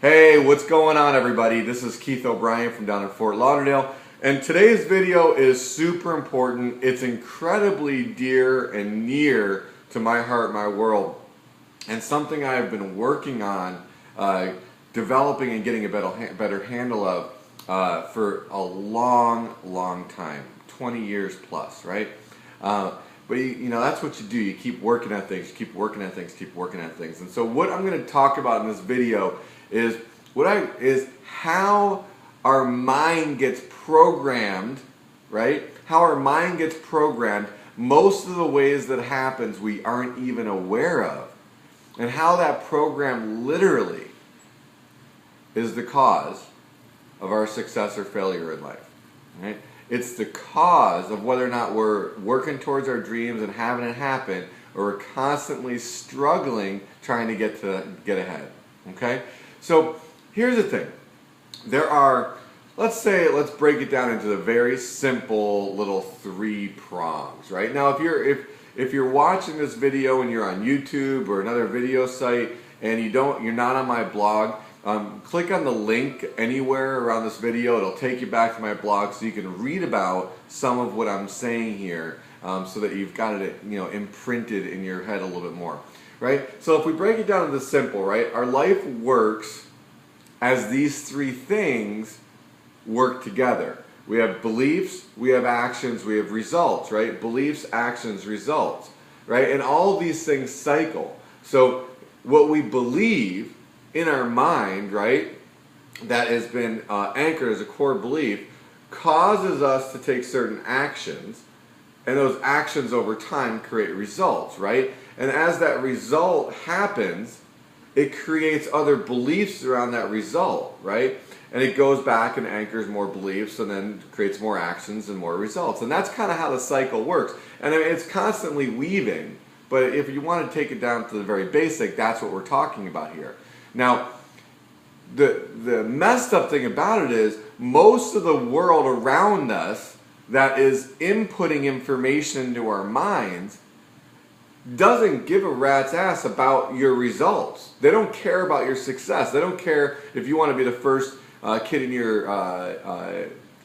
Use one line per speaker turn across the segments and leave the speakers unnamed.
Hey, what's going on, everybody? This is Keith O'Brien from down in Fort Lauderdale, and today's video is super important. It's incredibly dear and near to my heart, my world, and something I've been working on developing and getting a better handle of for a long time, 20 years plus, right? But you know, that's what you do. You keep working at things, keep working at things. And so what I'm going to talk about in this video is how our mind gets programmed, right? How our mind gets programmed. Most of the ways that happens we aren't even aware of, and how that program literally is the cause of our success or failure in life, right? It's the cause of whether or not we're working towards our dreams and having it happen, or we're constantly struggling trying to get ahead. Okay? So here's the thing. There are, let's break it down into the very simple little 3 prongs, right? Now if you're watching this video and you're on YouTube or another video site and you're not on my blog, click on the link anywhere around this video. It'll take you back to my blog so you can read about some of what I'm saying here, so that you've got it, imprinted in your head a little bit more, right? So if we break it down to the simple, right, our life works as these 3 things work together. We have beliefs, we have actions, we have results, right? Beliefs, actions, results, right? And all of these things cycle. So what we believe in our mind, right, that has been anchored as a core belief, causes us to take certain actions, and those actions over time create results, right? And as that result happens, it creates other beliefs around that result, right? And it goes back and anchors more beliefs and then creates more actions and more results. And that's kind of how the cycle works. And I mean, it's constantly weaving, but if you want to take it down to the very basic, that's what we're talking about here. Now, the messed up thing about it is most of the world around us that is inputting information into our minds doesn't give a rat's ass about your results. They don't care about your success. They don't care if you want to be the first kid in your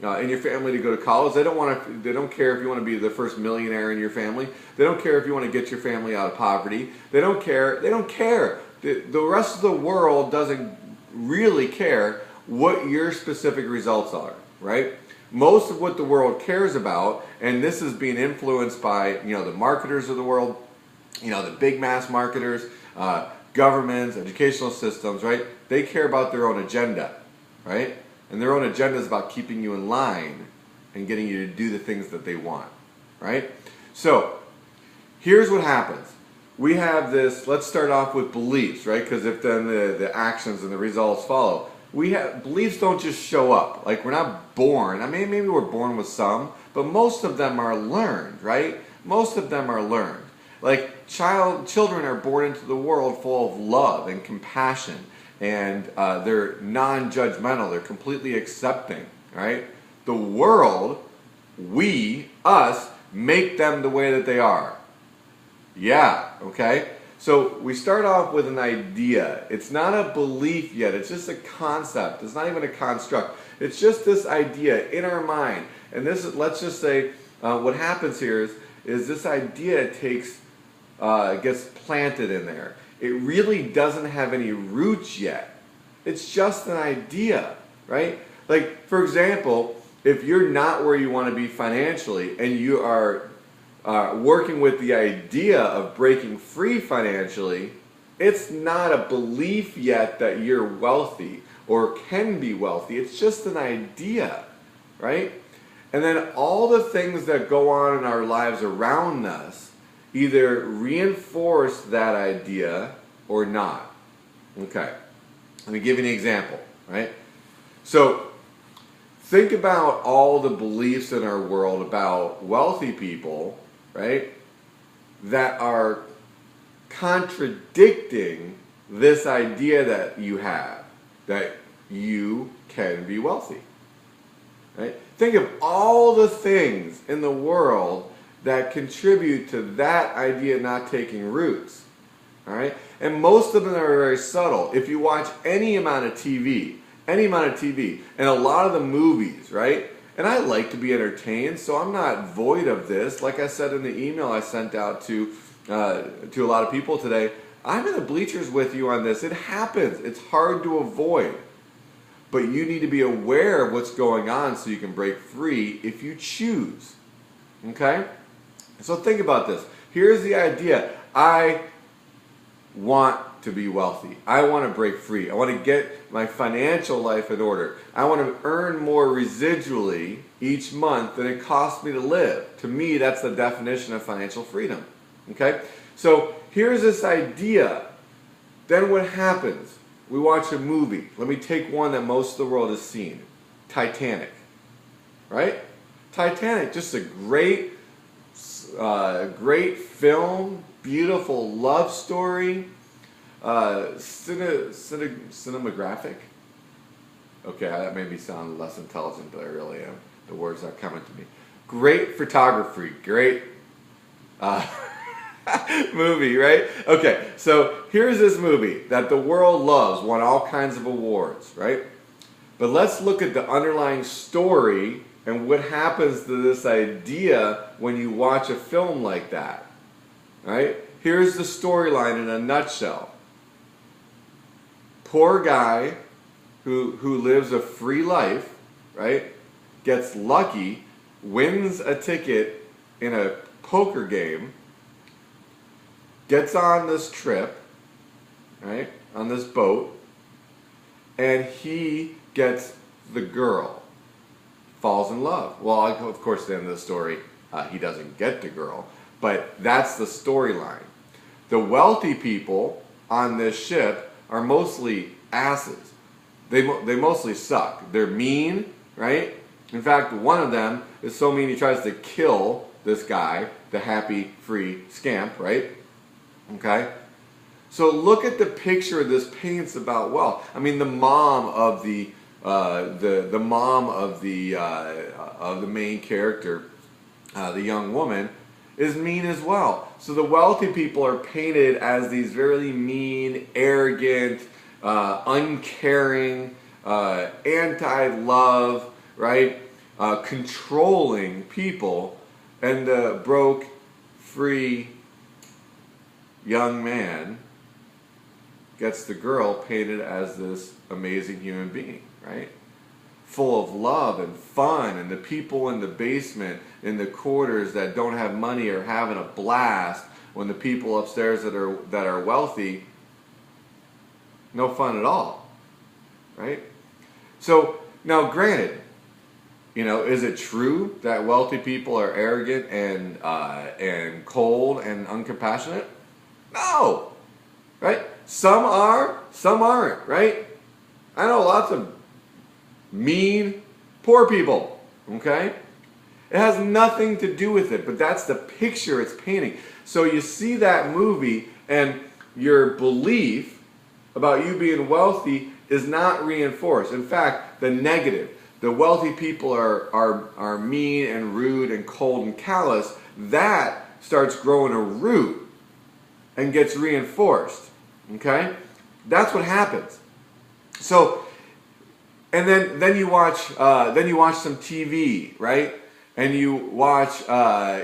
family to go to college. They don't care if you want to be the first millionaire in your family. They don't care if you want to get your family out of poverty. They don't care. The rest of the world doesn't really care what your specific results are, right? Most of what the world cares about, and this is being influenced by the marketers of the world, the big mass marketers, governments, educational systems, right? They care about their own agenda, right? And their own agenda is about keeping you in line and getting you to do the things that they want, right? So here's what happens. We have this, let's start off with beliefs, right? Because if then the actions and the results follow. Beliefs don't just show up. Like, we're not born. I mean, maybe we're born with some, but most of them are learned, right? Most of them are learned. Like, children are born into the world full of love and compassion, and they're non-judgmental. They're completely accepting, right? The world, us, make them the way that they are. Yeah, okay? So we start off with an idea. It's not a belief yet. It's just a concept. It's not even a construct. It's just this idea in our mind. And this is, let's just say, what happens here is this idea gets planted in there. It really doesn't have any roots yet. It's just an idea, right? Like, for example, if you're not where you want to be financially and you are working with the idea of breaking free financially, it's not a belief yet that you're wealthy or can be wealthy. It's just an idea, right? And then all the things that go on in our lives around us either reinforce that idea or not. Okay, let me give you an example, right? So think about all the beliefs in our world about wealthy people, right, that are contradicting this idea that you have, that you can be wealthy, right? Think of all the things in the world that contribute to that idea not taking roots, all right? And most of them are very subtle. If you watch any amount of TV, and a lot of the movies, right? And I like to be entertained, so I'm not void of this. Like I said in the email I sent out to a lot of people today, I'm in the bleachers with you on this. It happens. It's hard to avoid. But you need to be aware of what's going on so you can break free if you choose. Okay? So think about this. Here's the idea. I want to be wealthy. I want to break free. I want to get my financial life in order. I want to earn more residually each month than it costs me to live. To me, that's the definition of financial freedom. Okay? So here's this idea. Then what happens? We watch a movie. Let me take one that most of the world has seen. Titanic. Right? Titanic, just a great film, beautiful love story, cinematographic. Okay, that made me sound less intelligent than I really am. The words are coming to me. Great photography, great movie, right? Okay, so here's this movie that the world loves, won all kinds of awards, right? But let's look at the underlying story and what happens to this idea when you watch a film like that, right? Here's the storyline in a nutshell. Poor guy who lives a free life, right, gets lucky, wins a ticket in a poker game, gets on this trip, right, on this boat, and he gets the girl. Falls in love. Well, of course, at the end of the story, he doesn't get the girl, but that's the storyline. The wealthy people on this ship are mostly asses. They mostly suck. They're mean, right? In fact, one of them is so mean he tries to kill this guy, the happy, free scamp, right? Okay? So look at the picture this paints about wealth. I mean, the mom of the main character, the young woman, is mean as well. So the wealthy people are painted as these very mean, arrogant, uncaring, anti-love, right, controlling people, and the broke, free young man gets the girl painted as this amazing human being, right? Full of love and fun, and the people in the basement, in the quarters that don't have money are having a blast, when the people upstairs that are wealthy, no fun at all, right? So now, granted, is it true that wealthy people are arrogant and cold and uncompassionate? No, right? Some are, some aren't, right? I know lots of mean, poor people, okay? It has nothing to do with it, but that's the picture it's painting. So you see that movie, and your belief about you being wealthy is not reinforced. In fact, the negative. The wealthy people are mean and rude and cold and callous. That starts growing a root and gets reinforced. Okay? That's what happens. So, and then you watch some TV, right? And you watch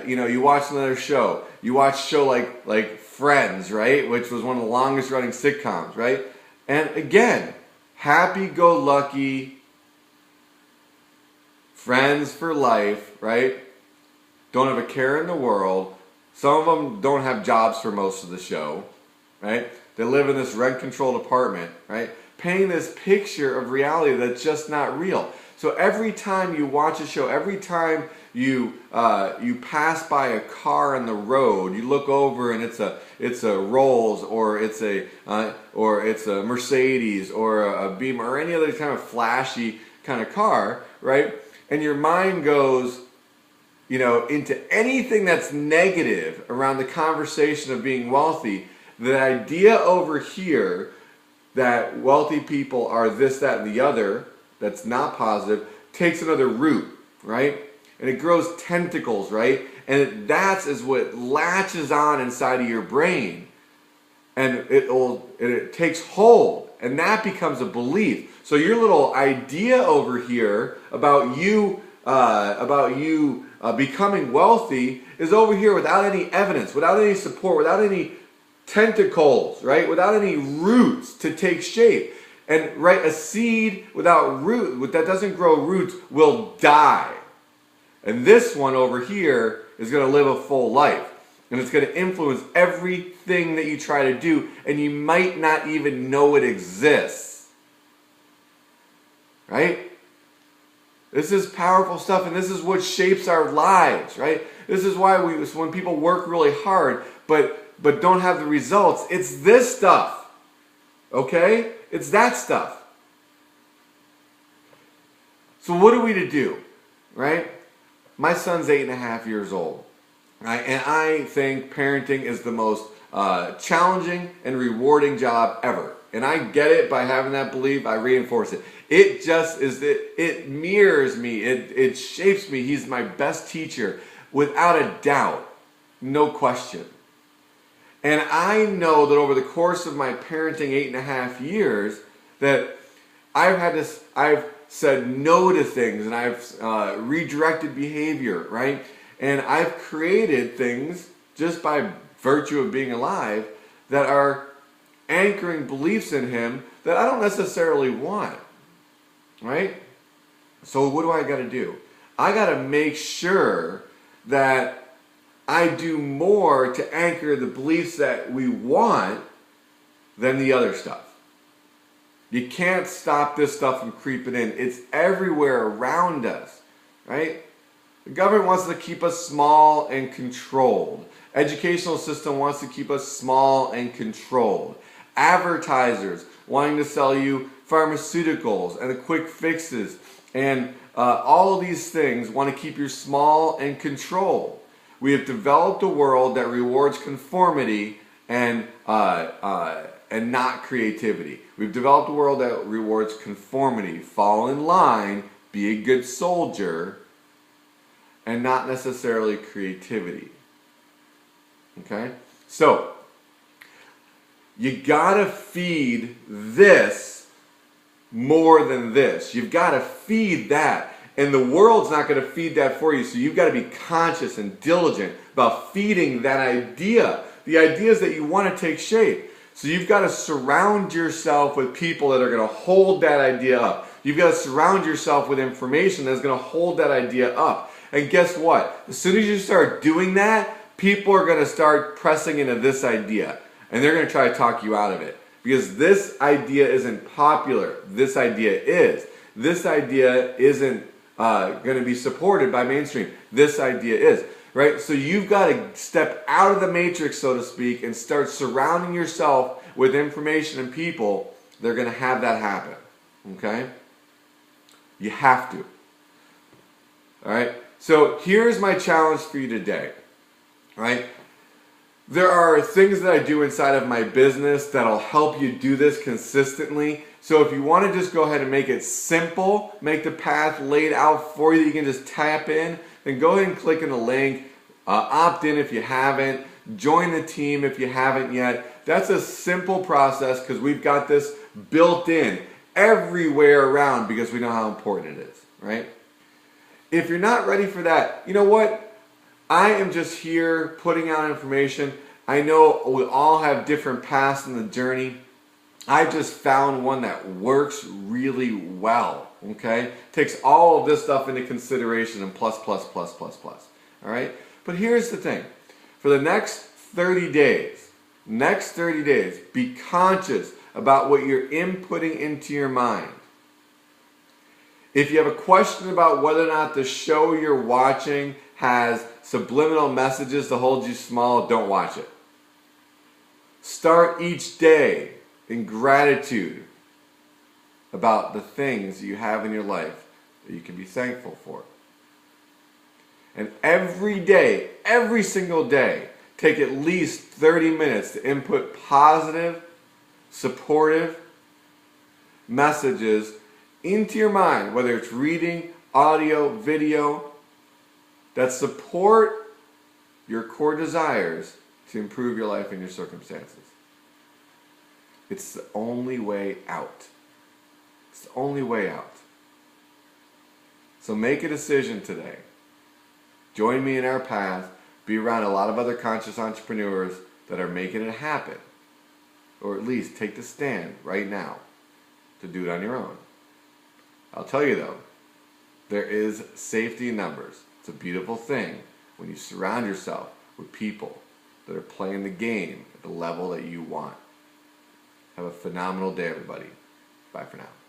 you watch another show. You watch a show like Friends, right? Which was one of the longest running sitcoms, right? And again, happy-go-lucky, friends for life, right? Don't have a care in the world. Some of them don't have jobs for most of the show, right? They live in this rent-controlled apartment, right? Painting this picture of reality that's just not real. So every time you watch a show, every time you pass by a car on the road, you look over and it's a Rolls, or it's a Mercedes, or a Beamer, or any other kind of flashy kind of car, right? And your mind goes, into anything that's negative around the conversation of being wealthy. The idea over here that wealthy people are this, that, and the other, that's not positive, takes another root, right? And it grows tentacles, right? And that's what latches on inside of your brain. and it takes hold, and that becomes a belief. So your little idea over here about you becoming wealthy is over here without any evidence, without any support, without any tentacles, right? Without any roots to take shape. And right, a seed without root, that doesn't grow roots, will die. And this one over here is going to live a full life. And it's going to influence everything that you try to do, and you might not even know it exists. Right? This is powerful stuff, and this is what shapes our lives, right? This is why when people work really hard, but don't have the results, it's this stuff. Okay? It's that stuff. So what are we to do? Right? My son's 8.5 years old. Right? And I think parenting is the most challenging and rewarding job ever. And I get it by having that belief. I reinforce it. It just is, it mirrors me. It shapes me. He's my best teacher without a doubt. No question. And I know that over the course of my parenting 8.5 years that I've said no to things, and I've redirected behavior, right? And I've created things just by virtue of being alive that are anchoring beliefs in him that I don't necessarily want, right? So what do I got to do? I got to make sure that I do more to anchor the beliefs that we want than the other stuff. You can't stop this stuff from creeping in. It's everywhere around us, right? The government wants to keep us small and controlled. Educational system wants to keep us small and controlled. Advertisers wanting to sell you pharmaceuticals and the quick fixes, and all of these things want to keep you small and controlled. We have developed a world that rewards conformity and not creativity. We've developed a world that rewards conformity, fall in line, be a good soldier, and not necessarily creativity. Okay? So, you gotta feed this more than this. You've gotta feed that. And the world's not going to feed that for you. So you've got to be conscious and diligent about feeding that idea. The ideas that you want to take shape. So you've got to surround yourself with people that are going to hold that idea up. You've got to surround yourself with information that's going to hold that idea up. And guess what? As soon as you start doing that, people are going to start pressing into this idea. And they're going to try to talk you out of it. Because this idea isn't popular. This idea is. This idea isn't going to be supported by mainstream. This idea is, right? So you've got to step out of the matrix, so to speak, and start surrounding yourself with information and people that are going to have that happen. Okay? You have to. All right? So here's my challenge for you today. All right? There are things that I do inside of my business that'll help you do this consistently. So if you want to just go ahead and make it simple, make the path laid out for you, you can just tap in, then go ahead and click on the link, opt in if you haven't, join the team if you haven't yet. That's a simple process because we've got this built in everywhere around because we know how important it is, right? If you're not ready for that, you know what? I am just here putting out information. I know we all have different paths in the journey. I just found one that works really well, okay? Takes all of this stuff into consideration and plus. All right? But here's the thing. For the next 30 days, be conscious about what you're inputting into your mind. If you have a question about whether or not the show you're watching has subliminal messages to hold you small, don't watch it. Start each day in gratitude about the things you have in your life that you can be thankful for. And every day, every single day, take at least 30 minutes to input positive, supportive messages into your mind, whether it's reading, audio, video, that support your core desires to improve your life and your circumstances. It's the only way out. It's the only way out. So make a decision today. Join me in our path. Be around a lot of other conscious entrepreneurs that are making it happen. Or at least take the stand right now to do it on your own. I'll tell you though, there is safety in numbers. It's a beautiful thing when you surround yourself with people that are playing the game at the level that you want. Have a phenomenal day, everybody. Bye for now.